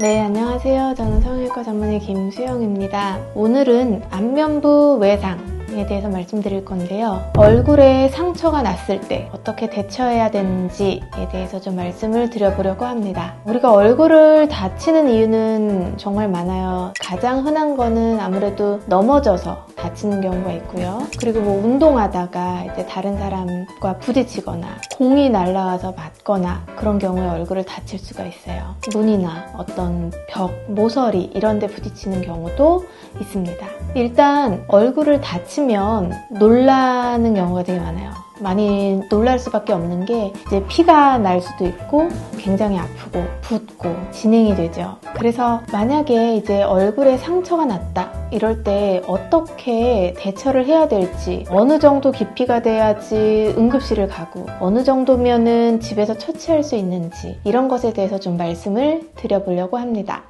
네, 안녕하세요. 저는 성형외과 전문의 김수영입니다. 오늘은 안면부 외상에 대해서 말씀드릴 건데요. 얼굴에 상처가 났을 때 어떻게 대처해야 되는지에 대해서 좀 말씀을 드려보려고 합니다. 우리가 얼굴을 다치는 이유는 정말 많아요. 가장 흔한 거는 아무래도 넘어져서 다치는 경우가 있고요. 그리고 뭐 운동하다가 이제 다른 사람과 부딪히거나 공이 날아와서 맞거나 그런 경우에 얼굴을 다칠 수가 있어요. 문이나 어떤 벽, 모서리 이런 데 부딪히는 경우도 있습니다. 일단 얼굴을 다치면 놀라는 경우가 되게 많아요. 많이 놀랄 수밖에 없는 게 이제 피가 날 수도 있고 굉장히 아프고 붓고 진행이 되죠. 그래서 만약에 이제 얼굴에 상처가 났다 이럴 때 어떻게 대처를 해야 될지, 어느 정도 깊이가 돼야지 응급실을 가고 어느 정도면은 집에서 처치할 수 있는지 이런 것에 대해서 좀 말씀을 드려보려고 합니다.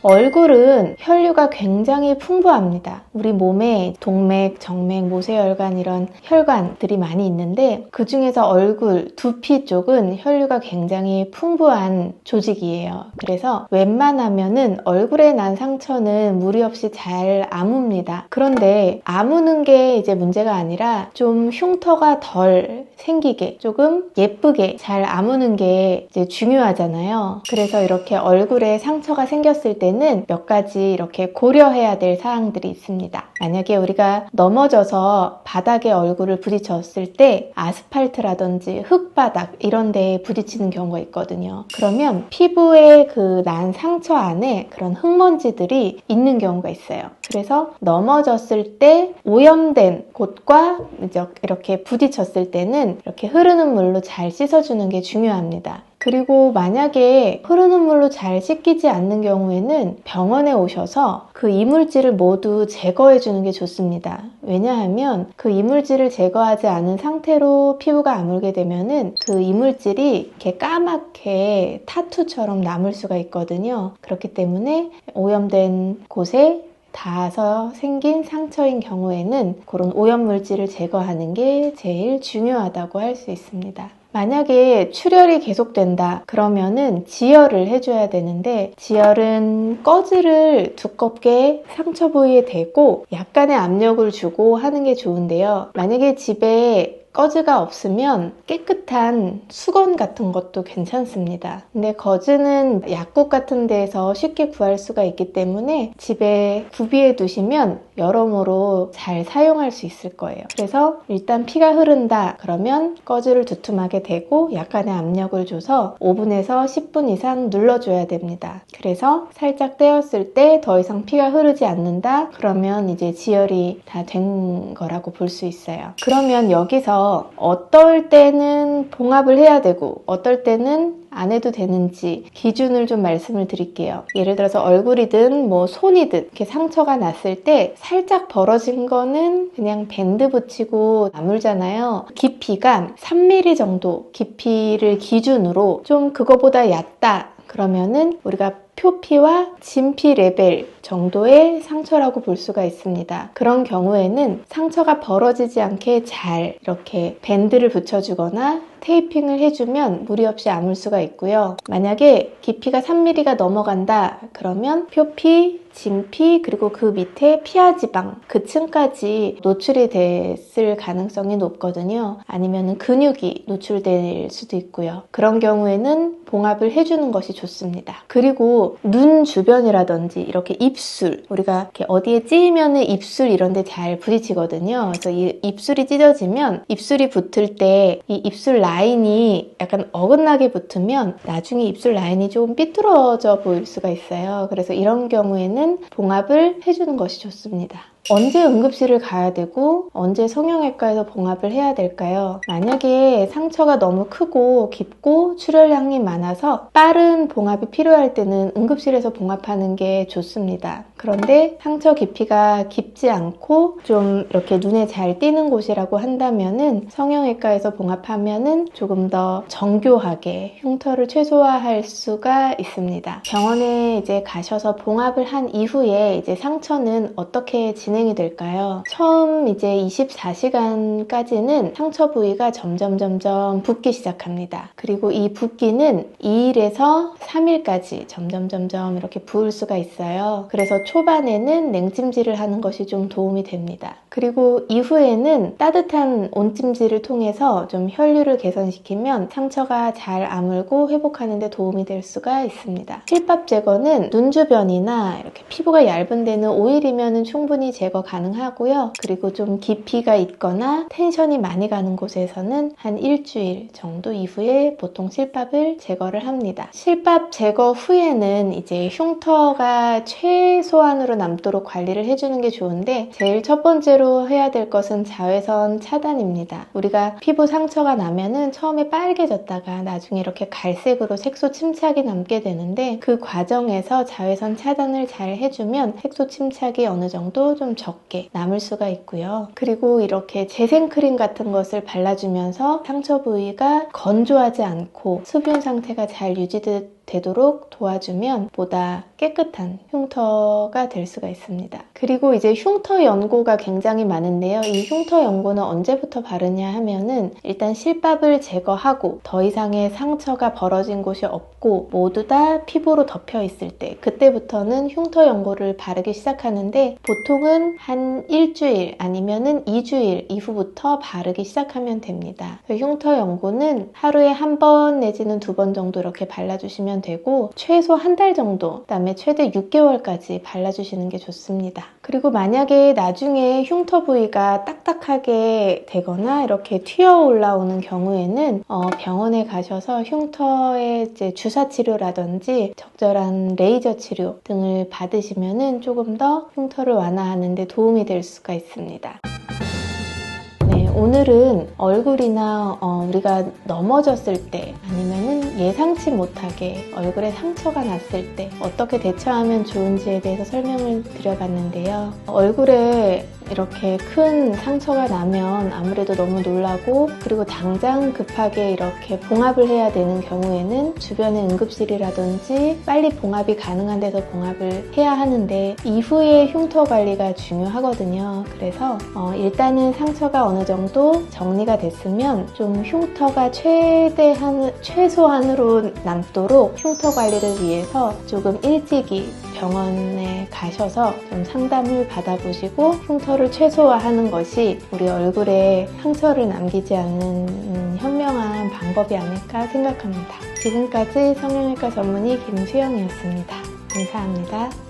얼굴은 혈류가 굉장히 풍부합니다. 우리 몸에 동맥, 정맥, 모세혈관 이런 혈관들이 많이 있는데 그 중에서 얼굴, 두피 쪽은 혈류가 굉장히 풍부한 조직이에요. 그래서 웬만하면은 얼굴에 난 상처는 무리 없이 잘 아뭅니다. 그런데 아무는 게 이제 문제가 아니라 좀 흉터가 덜 생기게 조금 예쁘게 잘 아무는 게 이제 중요하잖아요. 그래서 이렇게 얼굴에 상처가 생겼을 때 몇 가지 이렇게 고려해야 될 사항들이 있습니다. 만약에 우리가 넘어져서 바닥에 얼굴을 부딪혔을 때 아스팔트라든지 흙바닥 이런 데에 부딪히는 경우가 있거든요. 그러면 피부에 그 난 상처 안에 그런 흙먼지들이 있는 경우가 있어요. 그래서 넘어졌을 때 오염된 곳과 이렇게 부딪혔을 때는 이렇게 흐르는 물로 잘 씻어주는 게 중요합니다. 그리고 만약에 흐르는 물로 잘 씻기지 않는 경우에는 병원에 오셔서 그 이물질을 모두 제거해 주는 게 좋습니다. 왜냐하면 그 이물질을 제거하지 않은 상태로 피부가 아물게 되면은 그 이물질이 이렇게 까맣게 타투처럼 남을 수가 있거든요. 그렇기 때문에 오염된 곳에 닿아서 생긴 상처인 경우에는 그런 오염물질을 제거하는 게 제일 중요하다고 할 수 있습니다. 만약에 출혈이 계속된다 그러면은 지혈을 해줘야 되는데, 지혈은 꺼즈를 두껍게 상처 부위에 대고 약간의 압력을 주고 하는 게 좋은데요. 만약에 집에 꺼즈가 없으면 깨끗한 수건 같은 것도 괜찮습니다. 근데 거즈는 약국 같은 데에서 쉽게 구할 수가 있기 때문에 집에 구비해 두시면 여러모로 잘 사용할 수 있을 거예요. 그래서 일단 피가 흐른다 그러면 꺼즈를 두툼하게 대고 약간의 압력을 줘서 5분에서 10분 이상 눌러줘야 됩니다. 그래서 살짝 떼었을 때 더 이상 피가 흐르지 않는다 그러면 이제 지혈이 다 된 거라고 볼 수 있어요. 그러면 여기서 어떨 때는 봉합을 해야 되고 어떨 때는 안 해도 되는지 기준을 좀 말씀을 드릴게요. 예를 들어서 얼굴이든 뭐 손이든 이렇게 상처가 났을 때 살짝 벌어진 거는 그냥 밴드 붙이고 아물잖아요. 깊이가 3mm 정도 깊이를 기준으로 좀 그거보다 얕다 그러면은 우리가 표피와 진피 레벨 정도의 상처라고 볼 수가 있습니다. 그런 경우에는 상처가 벌어지지 않게 잘 이렇게 밴드를 붙여주거나 테이핑을 해주면 무리 없이 아물 수가 있고요. 만약에 깊이가 3mm가 넘어간다 그러면 표피, 진피 그리고 그 밑에 피하지방 그 층까지 노출이 됐을 가능성이 높거든요. 아니면 근육이 노출될 수도 있고요. 그런 경우에는 봉합을 해주는 것이 좋습니다. 그리고 눈 주변이라든지 이렇게 입술, 우리가 이렇게 어디에 찌으면 입술 이런 데 잘 부딪히거든요. 그래서 이 입술이 찢어지면 입술이 붙을 때 이 입술 라인이 약간 어긋나게 붙으면 나중에 입술 라인이 좀 삐뚤어져 보일 수가 있어요. 그래서 이런 경우에는 봉합을 해주는 것이 좋습니다. 언제 응급실을 가야 되고 언제 성형외과에서 봉합을 해야 될까요? 만약에 상처가 너무 크고 깊고 출혈량이 많아서 빠른 봉합이 필요할 때는 응급실에서 봉합하는 게 좋습니다. 그런데 상처 깊이가 깊지 않고 좀 이렇게 눈에 잘 띄는 곳이라고 한다면은 성형외과에서 봉합하면은 조금 더 정교하게 흉터를 최소화할 수가 있습니다. 병원에 이제 가셔서 봉합을 한 이후에 이제 상처는 어떻게 진행이 될까요? 처음 이제 24시간까지는 상처 부위가 점점 붓기 시작합니다. 그리고 이 붓기는 2일에서 3일까지 점점 이렇게 부을 수가 있어요. 그래서 초반에는 냉찜질을 하는 것이 좀 도움이 됩니다. 그리고 이후에는 따뜻한 온찜질을 통해서 좀 혈류를 개선시키면 상처가 잘 아물고 회복하는 데 도움이 될 수가 있습니다. 실밥 제거는 눈 주변이나 이렇게 피부가 얇은 데는 5일이면 충분히 제거 가능하고요. 그리고 좀 깊이가 있거나 텐션이 많이 가는 곳에서는 한 일주일 정도 이후에 보통 실밥을 제거를 합니다. 실밥 제거 후에는 이제 흉터가 최소한으로 남도록 관리를 해주는 게 좋은데, 제일 첫 번째로 해야 될 것은 자외선 차단입니다. 우리가 피부 상처가 나면은 처음에 빨개졌다가 나중에 이렇게 갈색으로 색소 침착이 남게 되는데, 그 과정에서 자외선 차단을 잘 해주면 색소 침착이 어느 정도 좀 적게 남을 수가 있고요. 그리고 이렇게 재생크림 같은 것을 발라주면서 상처 부위가 건조하지 않고 수분 상태가 잘 유지되도록 도와주면 보다 깨끗한 흉터가 될 수가 있습니다. 그리고 이제 흉터 연고가 굉장히 많은데요. 이 흉터 연고는 언제부터 바르냐 하면은, 일단 실밥을 제거하고 더 이상의 상처가 벌어진 곳이 없고 모두 다 피부로 덮여 있을 때, 그때부터는 흉터 연고를 바르기 시작하는데, 보통은 한 일주일 아니면은 2주일 이후부터 바르기 시작하면 됩니다. 흉터 연고는 하루에 한 번 내지는 2번 정도 이렇게 발라주시면 되고, 최소 한 달 정도, 그다음에 최대 6개월까지 발라주시는 게 좋습니다. 그리고 만약에 나중에 흉터 부위가 딱딱하게 되거나 이렇게 튀어 올라오는 경우에는 병원에 가셔서 흉터의 이제 주사 치료라든지 적절한 레이저 치료 등을 받으시면은 조금 더 흉터를 완화하는 데 도움이 될 수가 있습니다. 오늘은 얼굴이나 우리가 넘어졌을 때, 아니면은 예상치 못하게 얼굴에 상처가 났을 때 어떻게 대처하면 좋은지에 대해서 설명을 드려봤는데요. 얼굴에 이렇게 큰 상처가 나면 아무래도 너무 놀라고, 그리고 당장 급하게 이렇게 봉합을 해야 되는 경우에는 주변에 응급실이라든지 빨리 봉합이 가능한 데서 봉합을 해야 하는데, 이후에 흉터 관리가 중요하거든요. 그래서 일단은 상처가 어느 정도 정리가 됐으면 좀 흉터가 최소한으로 남도록 흉터 관리를 위해서 조금 일찍이 병원에 가셔서 좀 상담을 받아보시고 흉터를 최소화하는 것이 우리 얼굴에 상처를 남기지 않는 현명한 방법이 아닐까 생각합니다. 지금까지 성형외과 전문의 김수영이었습니다. 감사합니다.